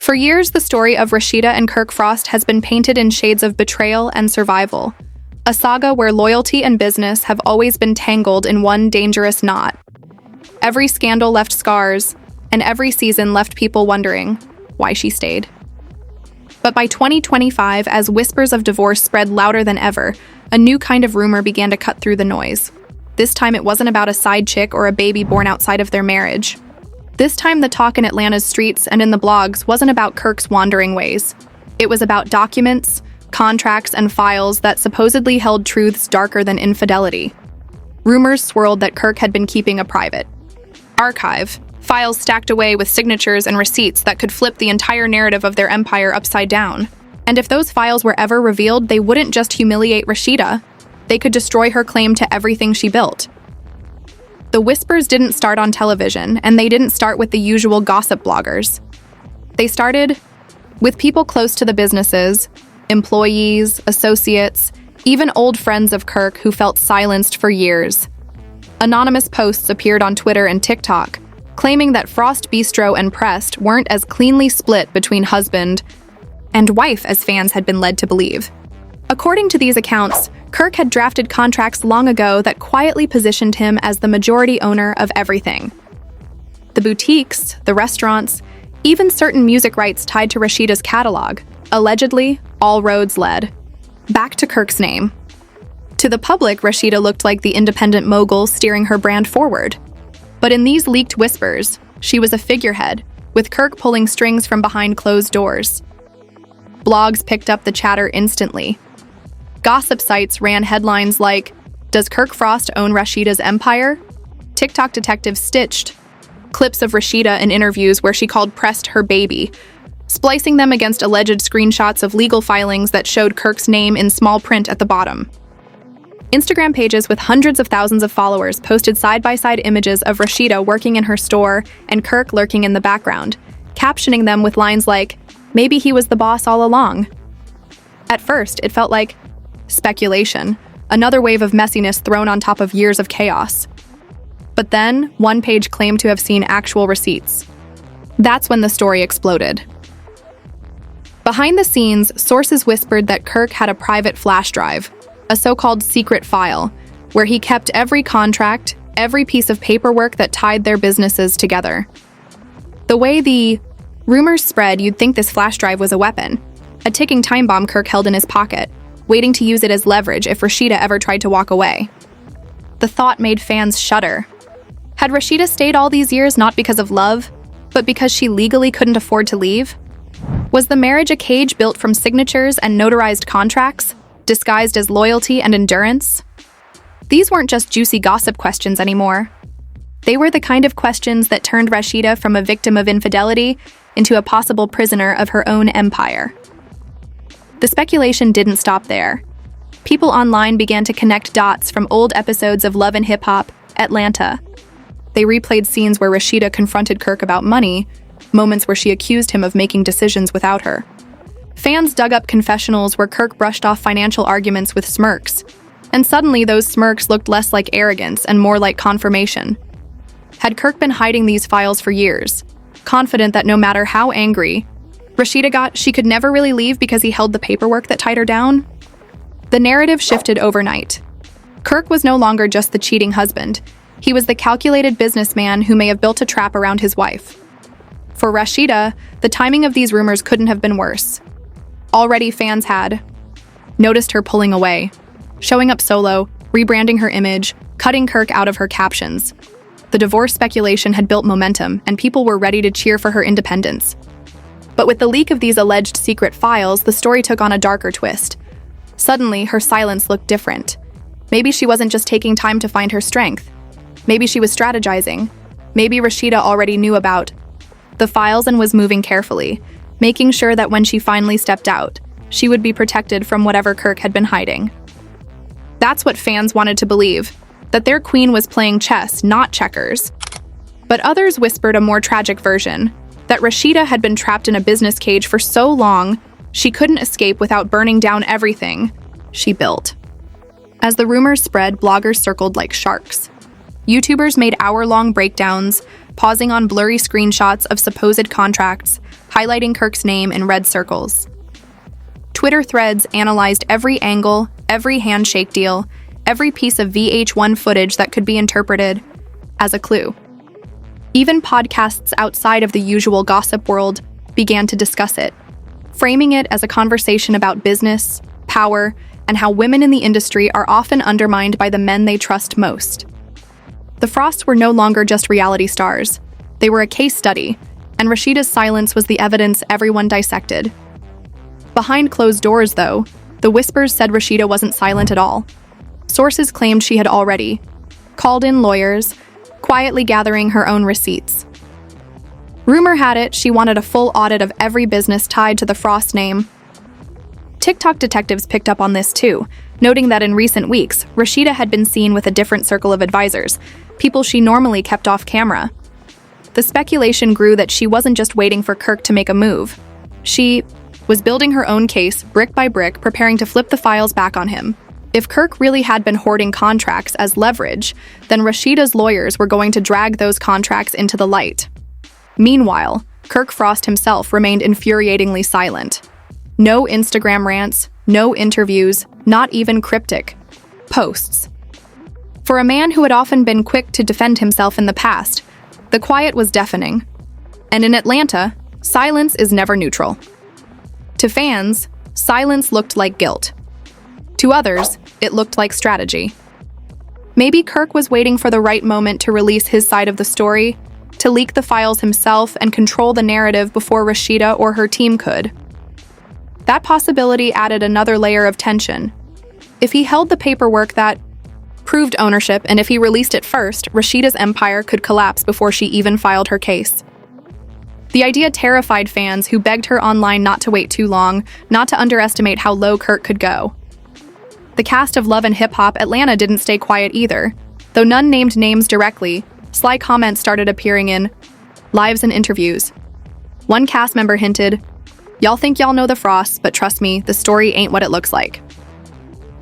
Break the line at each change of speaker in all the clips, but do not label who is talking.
For years, the story of Rasheeda and Kirk Frost has been painted in shades of betrayal and survival, a saga where loyalty and business have always been tangled in one dangerous knot. Every scandal left scars, and every season left people wondering why she stayed. But by 2025, as whispers of divorce spread louder than ever, a new kind of rumor began to cut through the noise. This time it wasn't about a side chick or a baby born outside of their marriage. This time the talk in Atlanta's streets and in the blogs wasn't about Kirk's wandering ways. It was about documents, contracts, and files that supposedly held truths darker than infidelity. Rumors swirled that Kirk had been keeping a private archive, files stacked away with signatures and receipts that could flip the entire narrative of their empire upside down. And if those files were ever revealed, they wouldn't just humiliate Rasheeda, they could destroy her claim to everything she built. The whispers didn't start on television, and they didn't start with the usual gossip bloggers. They started with people close to the businesses, employees, associates, even old friends of Kirk who felt silenced for years. Anonymous posts appeared on Twitter and TikTok, claiming that Frost Bistro and Pressed weren't as cleanly split between husband and wife as fans had been led to believe. According to these accounts, Kirk had drafted contracts long ago that quietly positioned him as the majority owner of everything. The boutiques, the restaurants, even certain music rights tied to Rasheeda's catalog. Allegedly, all roads led back to Kirk's name. To the public, Rasheeda looked like the independent mogul steering her brand forward. But in these leaked whispers, she was a figurehead, with Kirk pulling strings from behind closed doors. Blogs picked up the chatter instantly. Gossip sites ran headlines like, "Does Kirk Frost own Rasheeda's empire?" TikTok detectives stitched clips of Rasheeda in interviews where she called Pressed her baby, splicing them against alleged screenshots of legal filings that showed Kirk's name in small print at the bottom. Instagram pages with hundreds of thousands of followers posted side-by-side images of Rasheeda working in her store and Kirk lurking in the background, captioning them with lines like, "Maybe he was the boss all along." At first, it felt like speculation, another wave of messiness thrown on top of years of chaos. But then, one page claimed to have seen actual receipts. That's when the story exploded. Behind the scenes, sources whispered that Kirk had a private flash drive, a so-called secret file, where he kept every contract, every piece of paperwork that tied their businesses together. The way the rumors spread, you'd think this flash drive was a weapon, a ticking time bomb Kirk held in his pocket, waiting to use it as leverage if Rasheeda ever tried to walk away. The thought made fans shudder. Had Rasheeda stayed all these years not because of love, but because she legally couldn't afford to leave? Was the marriage a cage built from signatures and notarized contracts, disguised as loyalty and endurance? These weren't just juicy gossip questions anymore. They were the kind of questions that turned Rasheeda from a victim of infidelity into a possible prisoner of her own empire. The speculation didn't stop there. People online began to connect dots from old episodes of Love and Hip Hop, Atlanta. They replayed scenes where Rasheeda confronted Kirk about money, moments where she accused him of making decisions without her. Fans dug up confessionals where Kirk brushed off financial arguments with smirks, and suddenly those smirks looked less like arrogance and more like confirmation. Had Kirk been hiding these files for years, confident that no matter how angry Rasheeda got, she could never really leave because he held the paperwork that tied her down? The narrative shifted overnight. Kirk was no longer just the cheating husband. He was the calculated businessman who may have built a trap around his wife. For Rasheeda, the timing of these rumors couldn't have been worse. Already fans had noticed her pulling away, showing up solo, rebranding her image, cutting Kirk out of her captions. The divorce speculation had built momentum, and people were ready to cheer for her independence. But with the leak of these alleged secret files, the story took on a darker twist. Suddenly, her silence looked different. Maybe she wasn't just taking time to find her strength. Maybe she was strategizing. Maybe Rasheeda already knew about the files and was moving carefully, making sure that when she finally stepped out, she would be protected from whatever Kirk had been hiding. That's what fans wanted to believe, that their queen was playing chess, not checkers. But others whispered a more tragic version, that Rasheeda had been trapped in a business cage for so long, she couldn't escape without burning down everything she built. As the rumors spread, bloggers circled like sharks. YouTubers made hour-long breakdowns, pausing on blurry screenshots of supposed contracts, highlighting Kirk's name in red circles. Twitter threads analyzed every angle, every handshake deal, every piece of VH1 footage that could be interpreted as a clue. Even podcasts outside of the usual gossip world began to discuss it, framing it as a conversation about business, power, and how women in the industry are often undermined by the men they trust most. The Frosts were no longer just reality stars. They were a case study, and Rasheeda's silence was the evidence everyone dissected. Behind closed doors, though, the whispers said Rasheeda wasn't silent at all. Sources claimed she had already called in lawyers, quietly gathering her own receipts. Rumor had it she wanted a full audit of every business tied to the Frost name. TikTok detectives picked up on this too, noting that in recent weeks, Rasheeda had been seen with a different circle of advisors, people she normally kept off camera. The speculation grew that she wasn't just waiting for Kirk to make a move. She was building her own case, brick by brick, preparing to flip the files back on him. If Kirk really had been hoarding contracts as leverage, then Rasheeda's lawyers were going to drag those contracts into the light. Meanwhile, Kirk Frost himself remained infuriatingly silent. No Instagram rants, no interviews, not even cryptic posts. For a man who had often been quick to defend himself in the past, the quiet was deafening. And in Atlanta, silence is never neutral. To fans, silence looked like guilt. To others, it looked like strategy. Maybe Kirk was waiting for the right moment to release his side of the story, to leak the files himself and control the narrative before Rasheeda or her team could. That possibility added another layer of tension. If he held the paperwork that proved ownership, and if he released it first, Rasheeda's empire could collapse before she even filed her case. The idea terrified fans who begged her online not to wait too long, not to underestimate how low Kirk could go. The cast of Love and Hip Hop Atlanta didn't stay quiet either. Though none named names directly, sly comments started appearing in lives and interviews. One cast member hinted, "Y'all think y'all know the Frosts, but trust me, the story ain't what it looks like."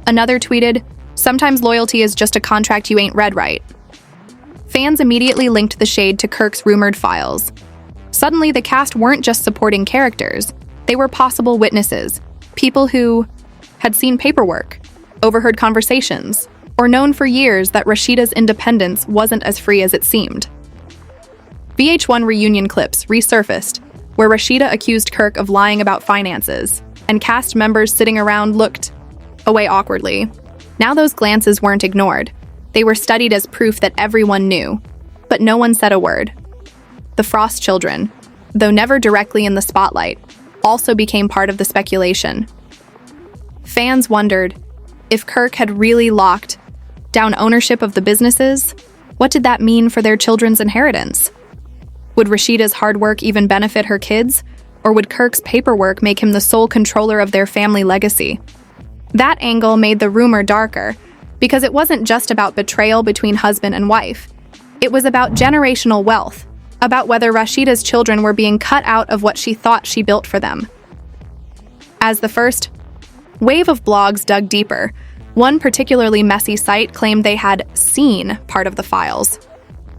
Another tweeted, "Sometimes loyalty is just a contract you ain't read right." Fans immediately linked the shade to Kirk's rumored files. Suddenly, the cast weren't just supporting characters. They were possible witnesses, people who had seen paperwork, overheard conversations, or known for years that Rasheeda's independence wasn't as free as it seemed. VH1 reunion clips resurfaced, where Rasheeda accused Kirk of lying about finances, and cast members sitting around looked away awkwardly. Now those glances weren't ignored. They were studied as proof that everyone knew, but no one said a word. The Frost children, though never directly in the spotlight, also became part of the speculation. Fans wondered, if Kirk had really locked down ownership of the businesses, what did that mean for their children's inheritance? Would Rasheeda's hard work even benefit her kids, or would Kirk's paperwork make him the sole controller of their family legacy? That angle made the rumor darker, because it wasn't just about betrayal between husband and wife. It was about generational wealth, about whether Rasheeda's children were being cut out of what she thought she built for them. As the first wave of blogs dug deeper, one particularly messy site claimed they had seen part of the files.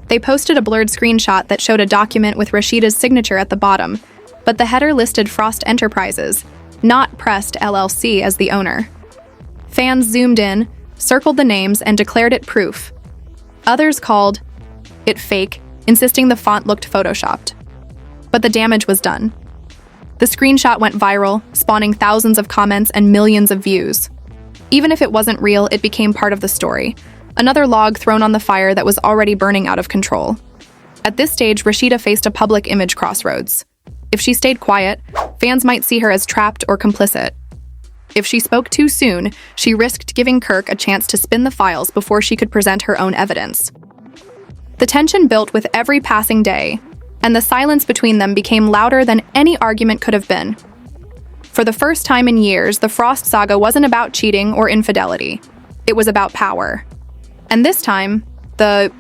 They posted a blurred screenshot that showed a document with Rasheeda's signature at the bottom, but the header listed Frost Enterprises, not Pressed LLC as the owner. Fans zoomed in, circled the names, and declared it proof. Others called it fake, insisting the font looked photoshopped. But the damage was done. The screenshot went viral, spawning thousands of comments and millions of views. Even if it wasn't real, it became part of the story, another log thrown on the fire that was already burning out of control. At this stage, Rasheeda faced a public image crossroads. If she stayed quiet, fans might see her as trapped or complicit. If she spoke too soon, she risked giving Kirk a chance to spin the files before she could present her own evidence. The tension built with every passing day, and the silence between them became louder than any argument could have been. For the first time in years, the Frost saga wasn't about cheating or infidelity. It was about power. And this time, the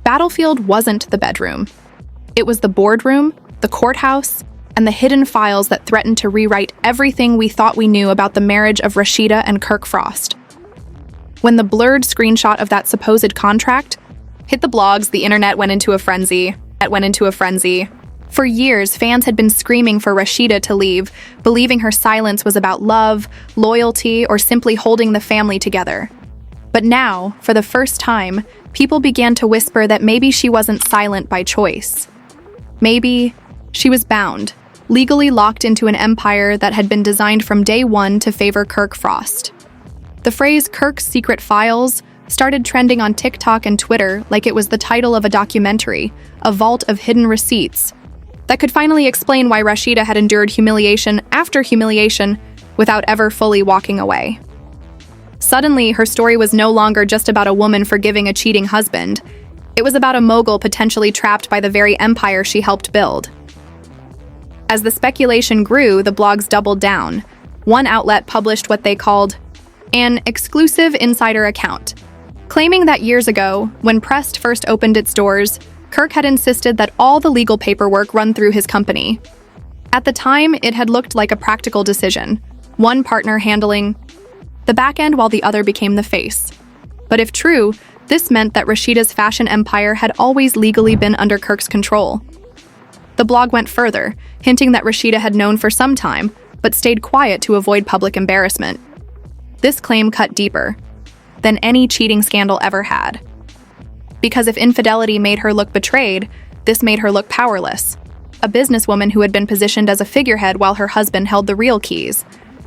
battlefield wasn't the bedroom. It was the boardroom, the courthouse, and the hidden files that threatened to rewrite everything we thought we knew about the marriage of Rasheeda and Kirk Frost. When the blurred screenshot of that supposed contract hit the blogs, the internet went into a frenzy. For years, fans had been screaming for Rasheeda to leave, believing her silence was about love, loyalty, or simply holding the family together. But now, for the first time, people began to whisper that maybe she wasn't silent by choice. Maybe she was bound, legally locked into an empire that had been designed from day one to favor Kirk Frost. The phrase Kirk's secret files started trending on TikTok and Twitter like it was the title of a documentary, a vault of hidden receipts, that could finally explain why Rasheeda had endured humiliation after humiliation without ever fully walking away. Suddenly, her story was no longer just about a woman forgiving a cheating husband. It was about a mogul potentially trapped by the very empire she helped build. As the speculation grew, the blogs doubled down. One outlet published what they called an exclusive insider account, claiming that years ago, when Pressed first opened its doors, Kirk had insisted that all the legal paperwork run through his company. At the time, it had looked like a practical decision, one partner handling the back end while the other became the face. But if true, this meant that Rasheeda's fashion empire had always legally been under Kirk's control. The blog went further, hinting that Rasheeda had known for some time, but stayed quiet to avoid public embarrassment. This claim cut deeper than any cheating scandal ever had. Because if infidelity made her look betrayed, this made her look powerless. A businesswoman who had been positioned as a figurehead while her husband held the real keys.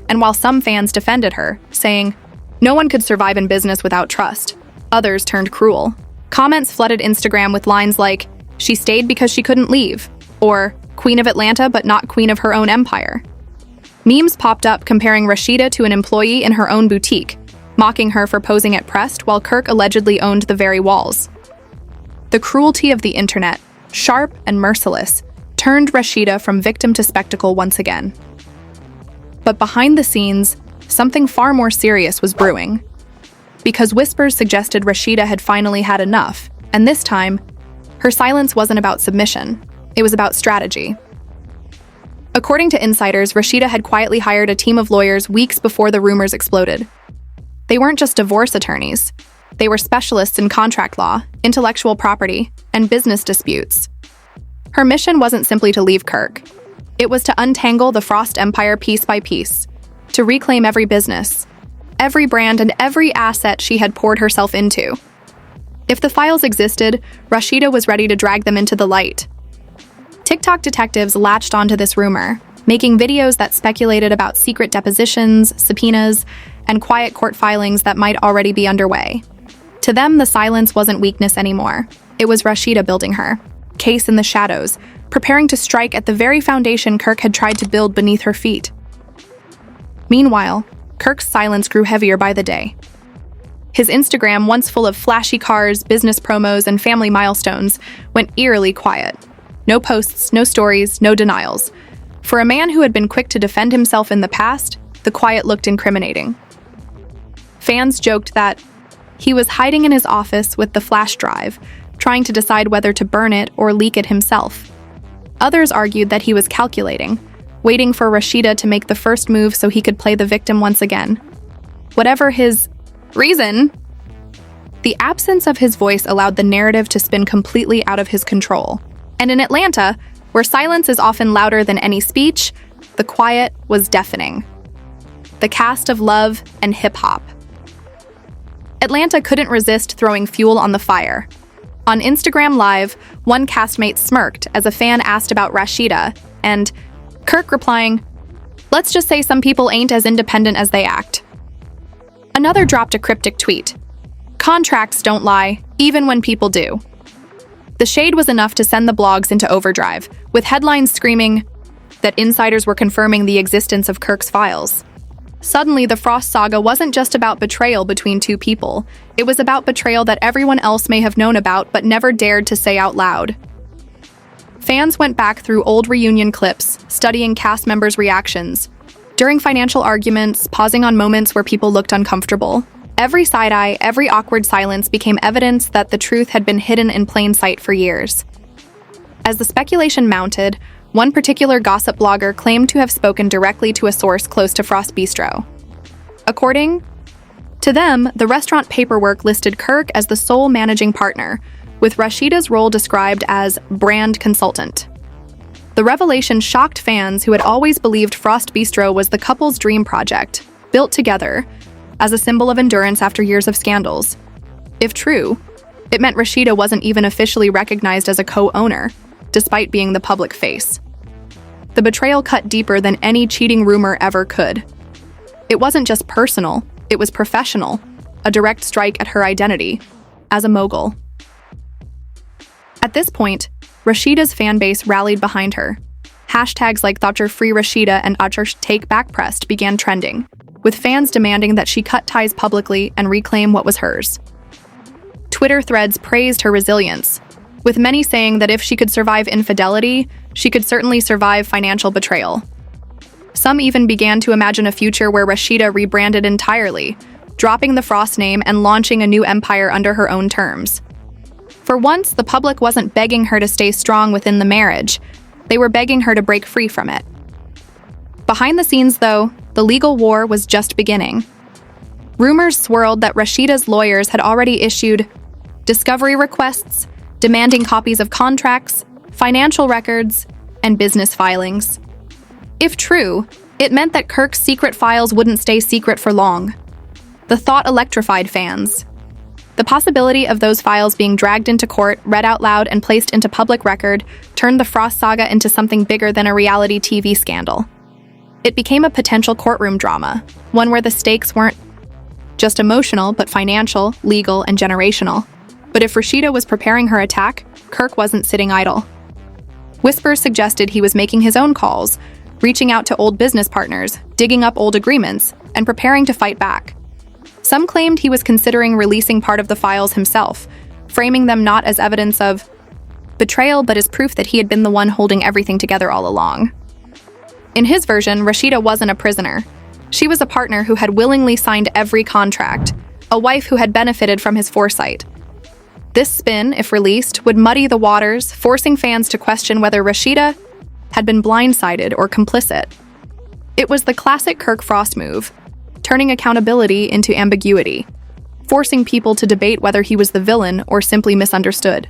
And while some fans defended her, saying, "No one could survive in business without trust," others turned cruel. Comments flooded Instagram with lines like, "She stayed because she couldn't leave," or "Queen of Atlanta but not queen of her own empire." Memes popped up comparing Rasheeda to an employee in her own boutique, mocking her for posing at Pressed while Kirk allegedly owned the very walls. The cruelty of the internet, sharp and merciless, turned Rasheeda from victim to spectacle once again. But behind the scenes, something far more serious was brewing. Because whispers suggested Rasheeda had finally had enough, and this time, her silence wasn't about submission, it was about strategy. According to insiders, Rasheeda had quietly hired a team of lawyers weeks before the rumors exploded. They weren't just divorce attorneys. They were specialists in contract law, intellectual property, and business disputes. Her mission wasn't simply to leave Kirk. It was to untangle the Frost empire piece by piece, to reclaim every business, every brand, and every asset she had poured herself into. If the files existed, Rasheeda was ready to drag them into the light. TikTok detectives latched onto this rumor, making videos that speculated about secret depositions, subpoenas, and quiet court filings that might already be underway. To them, the silence wasn't weakness anymore. It was Rasheeda building her case in the shadows, preparing to strike at the very foundation Kirk had tried to build beneath her feet. Meanwhile, Kirk's silence grew heavier by the day. His Instagram, once full of flashy cars, business promos, and family milestones, went eerily quiet. No posts, no stories, no denials. For a man who had been quick to defend himself in the past, the quiet looked incriminating. Fans joked that he was hiding in his office with the flash drive, trying to decide whether to burn it or leak it himself. Others argued that he was calculating, waiting for Rasheeda to make the first move so he could play the victim once again. Whatever his reason, the absence of his voice allowed the narrative to spin completely out of his control. And in Atlanta, where silence is often louder than any speech, the quiet was deafening. The cast of Love and Hip Hop. Atlanta couldn't resist throwing fuel on the fire. On Instagram Live, one castmate smirked as a fan asked about Rasheeda, and Kirk replying, "Let's just say some people ain't as independent as they act." Another dropped a cryptic tweet, "Contracts don't lie, even when people do." The shade was enough to send the blogs into overdrive, with headlines screaming that insiders were confirming the existence of Kirk's files. Suddenly, the Frost saga wasn't just about betrayal between two people. It was about betrayal that everyone else may have known about but never dared to say out loud. Fans went back through old reunion clips, studying cast members' reactions. During financial arguments, pausing on moments where people looked uncomfortable. Every side-eye, every awkward silence became evidence that the truth had been hidden in plain sight for years. As the speculation mounted, one particular gossip blogger claimed to have spoken directly to a source close to Frost Bistro. According to them, the restaurant paperwork listed Kirk as the sole managing partner, with Rasheeda's role described as brand consultant. The revelation shocked fans who had always believed Frost Bistro was the couple's dream project, built together, as a symbol of endurance after years of scandals. If true, it meant Rasheeda wasn't even officially recognized as a co-owner, despite being the public face. The betrayal cut deeper than any cheating rumor ever could. It wasn't just personal, it was professional, a direct strike at her identity as a mogul. At this point, Rasheeda's fan base rallied behind her. Hashtags like Thatcher Free Rasheeda and Thatcher Take Back Pressed began trending, with fans demanding that she cut ties publicly and reclaim what was hers. Twitter threads praised her resilience, with many saying that if she could survive infidelity, she could certainly survive financial betrayal. Some even began to imagine a future where Rasheeda rebranded entirely, dropping the Frost name and launching a new empire under her own terms. For once, the public wasn't begging her to stay strong within the marriage, they were begging her to break free from it. Behind the scenes, though, the legal war was just beginning. Rumors swirled that Rasheeda's lawyers had already issued discovery requests, demanding copies of contracts, financial records, and business filings. If true, it meant that Kirk's secret files wouldn't stay secret for long. The thought electrified fans. The possibility of those files being dragged into court, read out loud, and placed into public record turned the Frost saga into something bigger than a reality TV scandal. It became a potential courtroom drama, one where the stakes weren't just emotional, but financial, legal, and generational. But if Rasheeda was preparing her attack, Kirk wasn't sitting idle. Whispers suggested he was making his own calls, reaching out to old business partners, digging up old agreements, and preparing to fight back. Some claimed he was considering releasing part of the files himself, framing them not as evidence of betrayal but as proof that he had been the one holding everything together all along. In his version, Rasheeda wasn't a prisoner. She was a partner who had willingly signed every contract, a wife who had benefited from his foresight. This spin, if released, would muddy the waters, forcing fans to question whether Rasheeda had been blindsided or complicit. It was the classic Kirk Frost move, turning accountability into ambiguity, forcing people to debate whether he was the villain or simply misunderstood.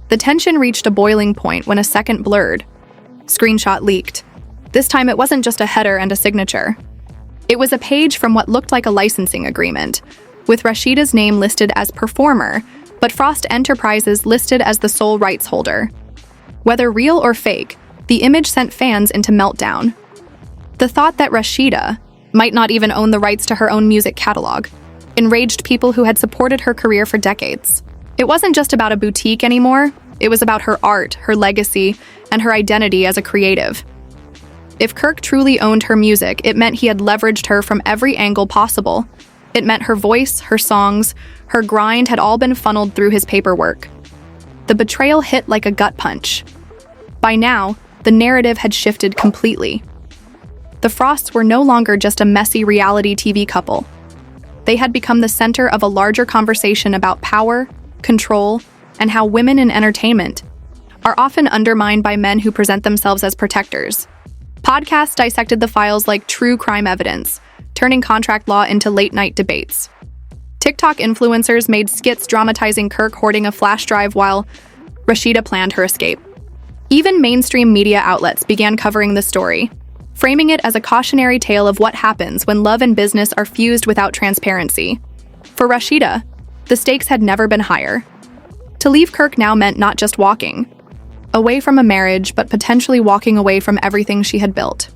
The tension reached a boiling point when a second blurred screenshot leaked. This time it wasn't just a header and a signature. It was a page from what looked like a licensing agreement, with Rasheeda's name listed as performer, but Frost Enterprises listed as the sole rights holder. Whether real or fake, the image sent fans into meltdown. The thought that Rasheeda might not even own the rights to her own music catalog enraged people who had supported her career for decades. It wasn't just about a boutique anymore, it was about her art, her legacy, and her identity as a creative. If Kirk truly owned her music, it meant he had leveraged her from every angle possible. It meant her voice, her songs, her grind had all been funneled through his paperwork. The betrayal hit like a gut punch. By now, the narrative had shifted completely. The Frosts were no longer just a messy reality TV couple. They had become the center of a larger conversation about power, control, and how women in entertainment are often undermined by men who present themselves as protectors. Podcasts dissected the files like true crime evidence, turning contract law into late-night debates. TikTok influencers made skits dramatizing Kirk hoarding a flash drive while Rasheeda planned her escape. Even mainstream media outlets began covering the story, framing it as a cautionary tale of what happens when love and business are fused without transparency. For Rasheeda, the stakes had never been higher. To leave Kirk now meant not just walking away from a marriage, but potentially walking away from everything she had built.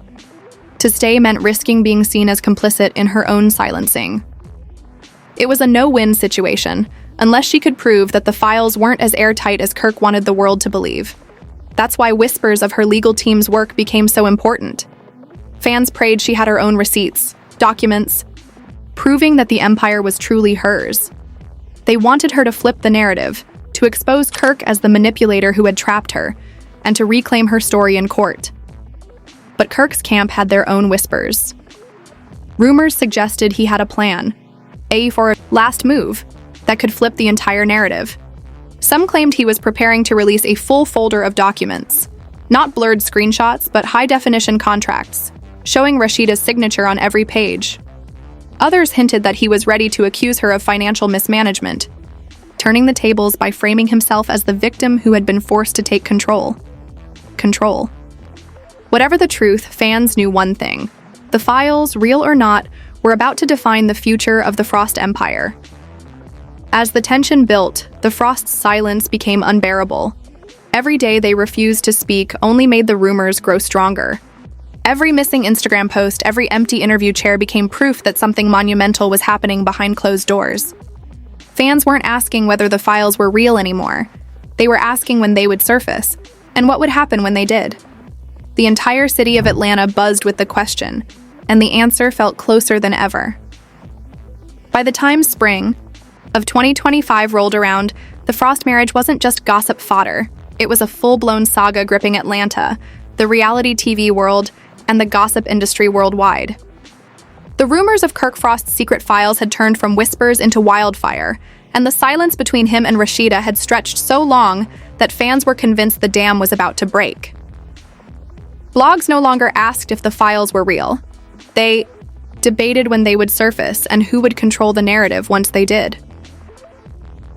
To stay meant risking being seen as complicit in her own silencing. It was a no-win situation, unless she could prove that the files weren't as airtight as Kirk wanted the world to believe. That's why whispers of her legal team's work became so important. Fans prayed she had her own receipts, documents, proving that the empire was truly hers. They wanted her to flip the narrative, to expose Kirk as the manipulator who had trapped her, and to reclaim her story in court. But Kirk's camp had their own whispers. Rumors suggested he had a plan, for a last move, that could flip the entire narrative. Some claimed he was preparing to release a full folder of documents, not blurred screenshots, but high-definition contracts, showing Rasheeda's signature on every page. Others hinted that he was ready to accuse her of financial mismanagement, turning the tables by framing himself as the victim who had been forced to take control. control. Whatever the truth, fans knew one thing. The files, real or not, were about to define the future of the Frost Empire. As the tension built, the Frost's silence became unbearable. Every day they refused to speak only made the rumors grow stronger. Every missing Instagram post, every empty interview chair became proof that something monumental was happening behind closed doors. Fans weren't asking whether the files were real anymore. They were asking when they would surface, and what would happen when they did. The entire city of Atlanta buzzed with the question, and the answer felt closer than ever. By the time spring of 2025 rolled around, the Frost marriage wasn't just gossip fodder. It was a full-blown saga gripping Atlanta, the reality TV world, and the gossip industry worldwide. The rumors of Kirk Frost's secret files had turned from whispers into wildfire, and the silence between him and Rasheeda had stretched so long that fans were convinced the dam was about to break. Blogs no longer asked if the files were real. They debated when they would surface and who would control the narrative once they did.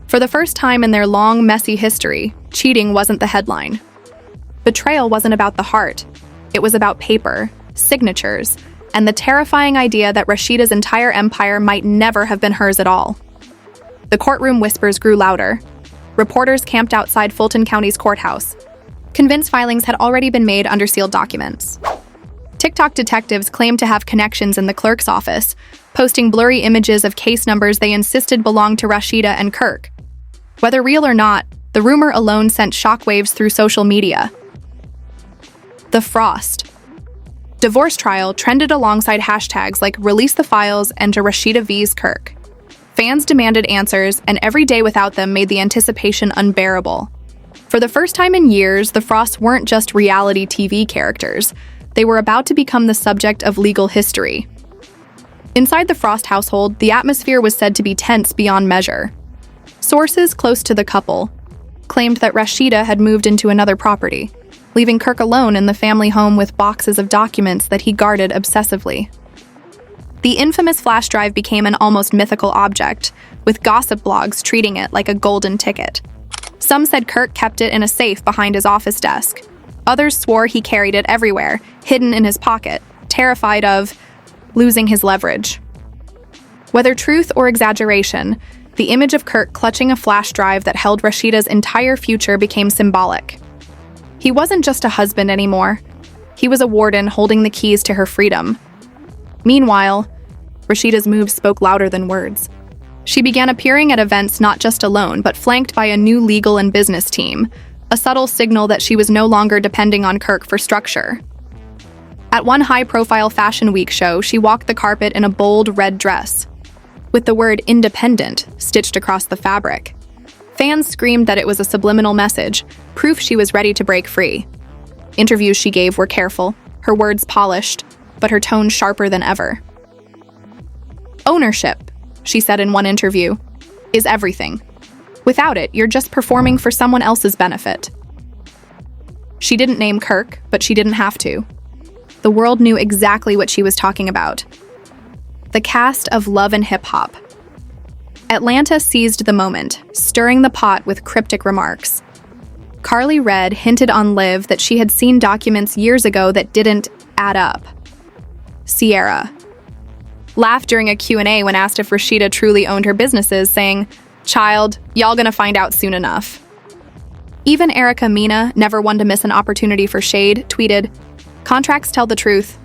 For the first time in their long, messy history, cheating wasn't the headline. Betrayal wasn't about the heart. It was about paper, signatures, and the terrifying idea that Rasheeda's entire empire might never have been hers at all. The courtroom whispers grew louder. Reporters camped outside Fulton County's courthouse, convinced filings had already been made under sealed documents. TikTok detectives claimed to have connections in the clerk's office, posting blurry images of case numbers they insisted belonged to Rasheeda and Kirk. Whether real or not, the rumor alone sent shockwaves through social media. The Frost divorce trial trended alongside hashtags like "Release the Files" and "To Rasheeda vs. Kirk." Fans demanded answers, and every day without them made the anticipation unbearable. For the first time in years, the Frosts weren't just reality TV characters. They were about to become the subject of legal history. Inside the Frost household, the atmosphere was said to be tense beyond measure. Sources close to the couple claimed that Rasheeda had moved into another property, leaving Kirk alone in the family home with boxes of documents that he guarded obsessively. The infamous flash drive became an almost mythical object, with gossip blogs treating it like a golden ticket. Some said Kirk kept it in a safe behind his office desk. Others swore he carried it everywhere, hidden in his pocket, terrified of losing his leverage. Whether truth or exaggeration, the image of Kirk clutching a flash drive that held Rasheeda's entire future became symbolic. He wasn't just a husband anymore. He was a warden holding the keys to her freedom. Meanwhile, Rasheeda's moves spoke louder than words. She began appearing at events not just alone, but flanked by a new legal and business team, a subtle signal that she was no longer depending on Kirk for structure. At one high-profile Fashion Week show, she walked the carpet in a bold red dress, with the word "independent" stitched across the fabric. Fans screamed that it was a subliminal message, proof she was ready to break free. Interviews she gave were careful, her words polished, but her tone sharper than ever. "Ownership," she said in one interview, "is everything. Without it, you're just performing for someone else's benefit." She didn't name Kirk, but she didn't have to. The world knew exactly what she was talking about. The cast of Love and Hip Hop. Atlanta seized the moment, stirring the pot with cryptic remarks. Carly Red hinted on Liv that she had seen documents years ago that didn't add up. Sierra laughed during a Q&A when asked if Rasheeda truly owned her businesses, saying, "Child, y'all gonna find out soon enough." Even Erica Mena, never one to miss an opportunity for shade, tweeted, "Contracts tell the truth,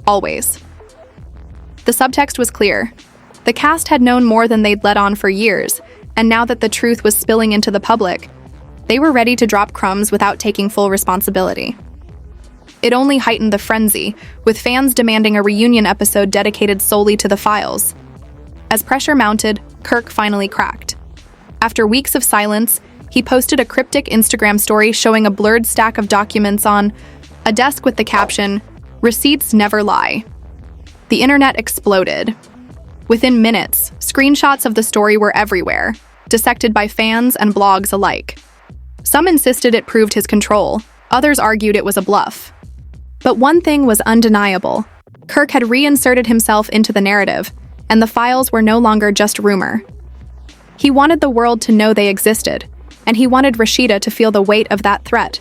always." The subtext was clear. The cast had known more than they'd let on for years, and now that the truth was spilling into the public, they were ready to drop crumbs without taking full responsibility. It only heightened the frenzy, with fans demanding a reunion episode dedicated solely to the files. As pressure mounted, Kirk finally cracked. After weeks of silence, he posted a cryptic Instagram story showing a blurred stack of documents on a desk with the caption, "Receipts never lie." The internet exploded. Within minutes, screenshots of the story were everywhere, dissected by fans and blogs alike. Some insisted it proved his control, others argued it was a bluff. But one thing was undeniable. Kirk had reinserted himself into the narrative, and the files were no longer just rumor. He wanted the world to know they existed, and he wanted Rasheeda to feel the weight of that threat.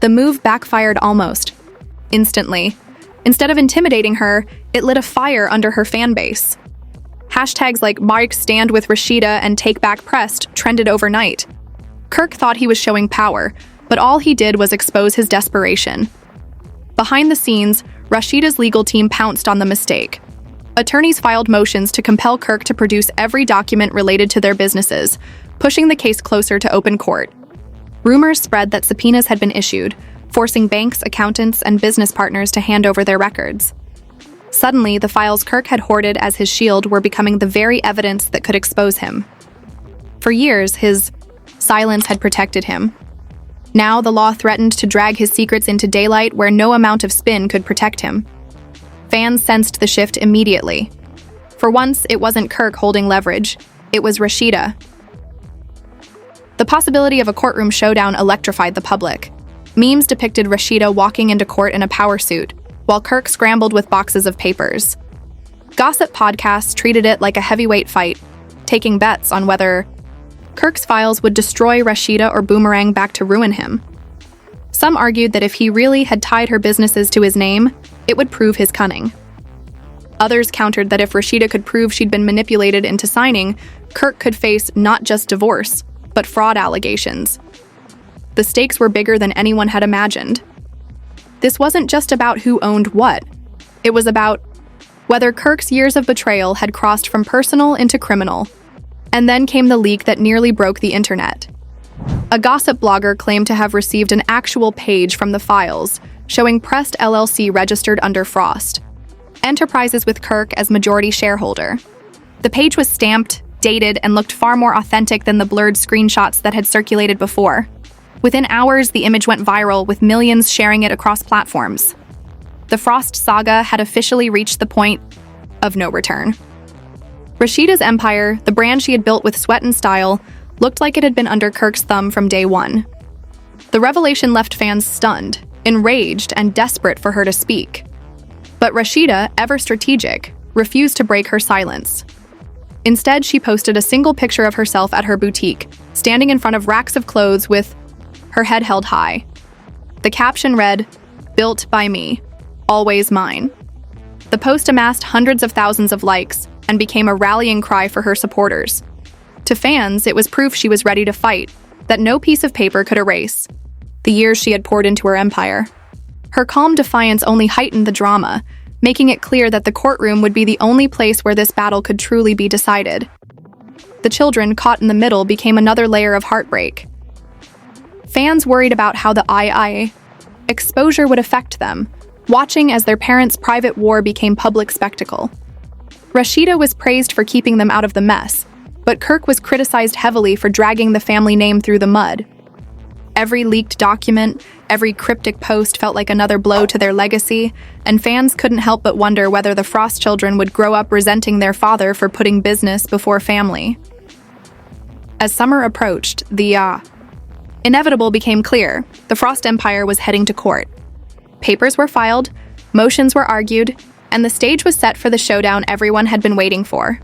The move backfired almost instantly. Instead of intimidating her, it lit a fire under her fan base. Hashtags like Mark Stand with Rasheeda and Take Back Pressed trended overnight. Kirk thought he was showing power, but all he did was expose his desperation. Behind the scenes, Rasheeda's legal team pounced on the mistake. Attorneys filed motions to compel Kirk to produce every document related to their businesses, pushing the case closer to open court. Rumors spread that subpoenas had been issued, forcing banks, accountants, and business partners to hand over their records. Suddenly, the files Kirk had hoarded as his shield were becoming the very evidence that could expose him. For years, his silence had protected him. Now, the law threatened to drag his secrets into daylight where no amount of spin could protect him. Fans sensed the shift immediately. For once, it wasn't Kirk holding leverage, it was Rasheeda. The possibility of a courtroom showdown electrified the public. Memes depicted Rasheeda walking into court in a power suit, while Kirk scrambled with boxes of papers. Gossip podcasts treated it like a heavyweight fight, taking bets on whether Kirk's files would destroy Rasheeda or boomerang back to ruin him. Some argued that if he really had tied her businesses to his name, it would prove his cunning. Others countered that if Rasheeda could prove she'd been manipulated into signing, Kirk could face not just divorce, but fraud allegations. The stakes were bigger than anyone had imagined. This wasn't just about who owned what. It was about whether Kirk's years of betrayal had crossed from personal into criminal. And then came the leak that nearly broke the internet. A gossip blogger claimed to have received an actual page from the files, showing Pressed LLC registered under Frost Enterprises with Kirk as majority shareholder. The page was stamped, dated, and looked far more authentic than the blurred screenshots that had circulated before. Within hours, the image went viral, with millions sharing it across platforms. The Frost saga had officially reached the point of no return. Rasheeda's empire, the brand she had built with sweat and style, looked like it had been under Kirk's thumb from day one. The revelation left fans stunned, enraged, and desperate for her to speak. But Rasheeda, ever strategic, refused to break her silence. Instead, she posted a single picture of herself at her boutique, standing in front of racks of clothes with her head held high. The caption read, "Built by me, always mine." The post amassed hundreds of thousands of likes and became a rallying cry for her supporters. To fans, it was proof she was ready to fight, that no piece of paper could erase the years she had poured into her empire. Her calm defiance only heightened the drama, making it clear that the courtroom would be the only place where this battle could truly be decided. The children, caught in the middle, became another layer of heartbreak. Fans worried about how the II exposure would affect them, watching as their parents' private war became public spectacle. Rasheeda was praised for keeping them out of the mess, but Kirk was criticized heavily for dragging the family name through the mud. Every leaked document, every cryptic post felt like another blow to their legacy, and fans couldn't help but wonder whether the Frost children would grow up resenting their father for putting business before family. As summer approached, the inevitable became clear. The Frost Empire was heading to court. Papers were filed, motions were argued, and the stage was set for the showdown everyone had been waiting for.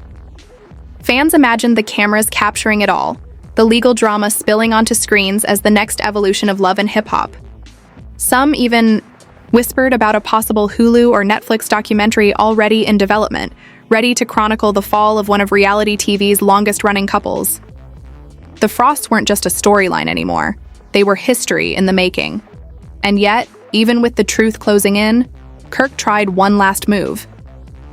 Fans imagined the cameras capturing it all, the legal drama spilling onto screens as the next evolution of love and hip-hop. Some even whispered about a possible Hulu or Netflix documentary already in development, ready to chronicle the fall of one of reality TV's longest-running couples. The Frosts weren't just a storyline anymore. They were history in the making. And yet, even with the truth closing in, Kirk tried one last move.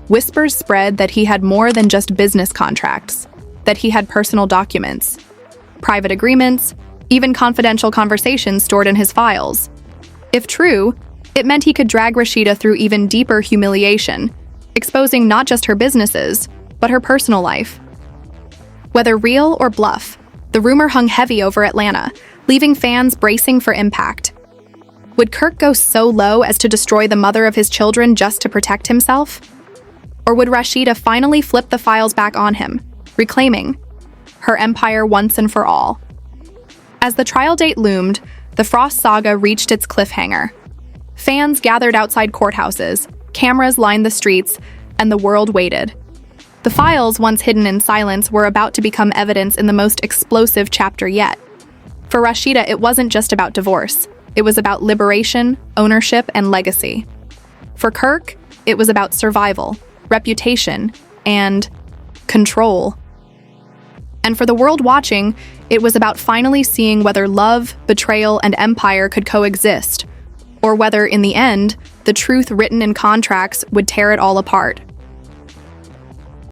Whispers spread that he had more than just business contracts, that he had personal documents, private agreements, even confidential conversations stored in his files. If true, it meant he could drag Rasheeda through even deeper humiliation, exposing not just her businesses, but her personal life. Whether real or bluff, the rumor hung heavy over Atlanta, leaving fans bracing for impact. Would Kirk go so low as to destroy the mother of his children just to protect himself? Or would Rasheeda finally flip the files back on him, reclaiming her empire once and for all? As the trial date loomed, the Frost saga reached its cliffhanger. Fans gathered outside courthouses, cameras lined the streets, and the world waited. The files, once hidden in silence, were about to become evidence in the most explosive chapter yet. For Rasheeda, it wasn't just about divorce. It was about liberation, ownership, and legacy. For Kirk, it was about survival, reputation, and control. And for the world watching, it was about finally seeing whether love, betrayal, and empire could coexist, or whether, in the end, the truth written in contracts would tear it all apart.